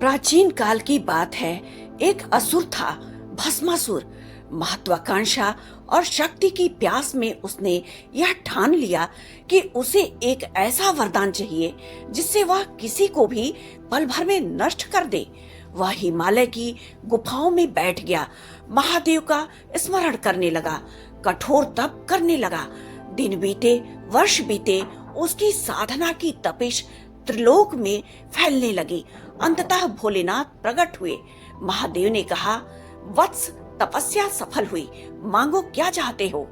प्राचीन काल की बात है। एक असुर था, भस्मासुर। महत्वाकांक्षा और शक्ति की प्यास में उसने यह ठान लिया कि उसे एक ऐसा वरदान चाहिए जिससे वह किसी को भी पल भर में नष्ट कर दे। वह हिमालय की गुफाओं में बैठ गया, महादेव का स्मरण करने लगा, कठोर तप करने लगा। दिन बीते, वर्ष बीते, उसकी साधना की तपिश त्रिलोक में फैलने लगी। अंततः भोलेनाथ प्रकट हुए। महादेव ने कहा, वत्स, तपस्या सफल हुई, मांगो क्या चाहते हो।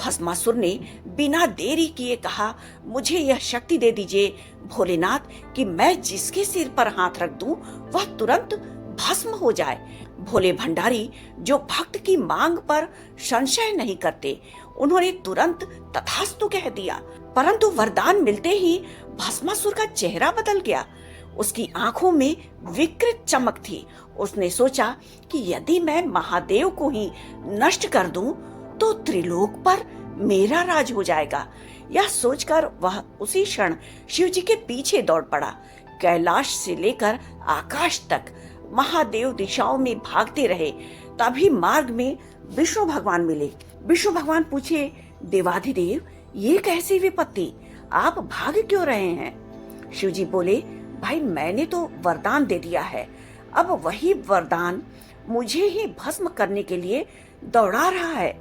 भस्मासुर ने बिना देरी किए कहा, मुझे यह शक्ति दे दीजिए भोलेनाथ कि मैं जिसके सिर पर हाथ रख दूं वह तुरंत भस्म हो जाए। भोले भंडारी जो भक्त की मांग पर संशय नहीं करते, उन्होंने तुरंत तथास्तु कह दिया। परंतु वरदान मिलते ही भस्मासुर का चेहरा बदल गया। उसकी आंखों में विकृत चमक थी। उसने सोचा कि यदि मैं महादेव को ही नष्ट कर दूं तो त्रिलोक पर मेरा राज हो जाएगा। यह सोचकर वह उसी क्षण शिव जी के पीछे दौड़ पड़ा। कैलाश से लेकर आकाश तक महादेव दिशाओं में भागते रहे। तभी मार्ग में विष्णु भगवान मिले। विष्णु भगवान पूछे, देवाधिदेव, ये कैसी विपत्ति, आप भाग क्यों रहे हैं। शिव जी बोले, भाई मैंने तो वरदान दे दिया है, अब वही वरदान मुझे ही भस्म करने के लिए दौड़ा रहा है।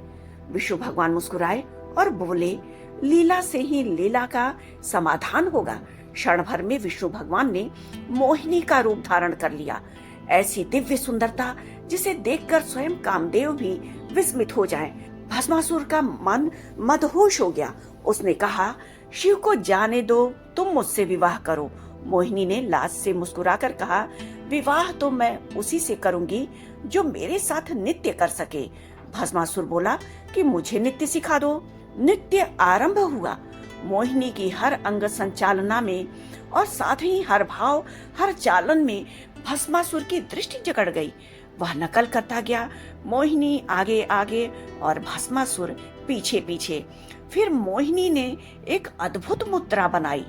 विष्णु भगवान मुस्कुराए और बोले, लीला से ही लीला का समाधान होगा। क्षण भर में विष्णु भगवान ने मोहिनी का रूप धारण कर लिया। ऐसी दिव्य सुंदरता जिसे देखकर स्वयं कामदेव भी विस्मित हो जाएं। भस्मासुर का मन मदहोश हो गया। उसने कहा, शिव को जाने दो, तुम मुझसे विवाह करो। मोहिनी ने लाज से मुस्कुराकर कहा, विवाह तो मैं उसी से करूंगी जो मेरे साथ नृत्य कर सके। भस्मासुर बोला कि मुझे नृत्य सिखा दो। नृत्य आरंभ हुआ। मोहिनी की हर अंग संचालना में और साथ ही हर भाव, हर चालन में भस्मासुर की दृष्टि जकड़ गई। वह नकल करता गया, मोहिनी आगे आगे और भस्मासुर पीछे पीछे। फिर मोहिनी ने एक अद्भुत मुद्रा बनाई।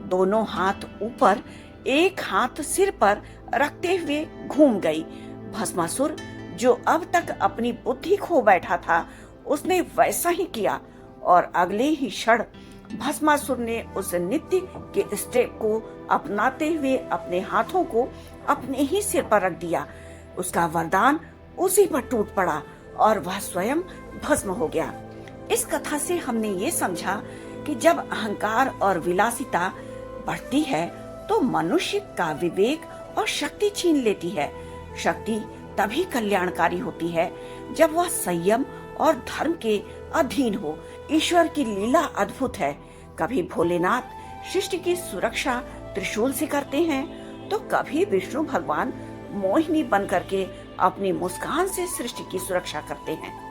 दोनों हाथ ऊपर, एक हाथ सिर पर रखते हुए घूम गई। भस्मासुर जो अब तक अपनी बुद्धि खो बैठा था, उसने वैसा ही किया और अगले ही क्षण भस्मासुर ने उस नृत्य के स्टेप को अपनाते हुए अपने हाथों को अपने ही सिर पर रख दिया। उसका वरदान उसी पर टूट पड़ा और वह स्वयं भस्म हो गया। इस कथा से हमने ये समझा कि जब अहंकार और विलासिता बढ़ती है तो मनुष्य का विवेक और शक्ति छीन लेती है। शक्ति तभी कल्याणकारी होती है जब वह संयम और धर्म के अधीन हो। ईश्वर की लीला अद्भुत है। कभी भोलेनाथ सृष्टि की सुरक्षा त्रिशूल से करते हैं तो कभी विष्णु भगवान मोहिनी बन करके अपनी मुस्कान से सृष्टि की सुरक्षा करते हैं।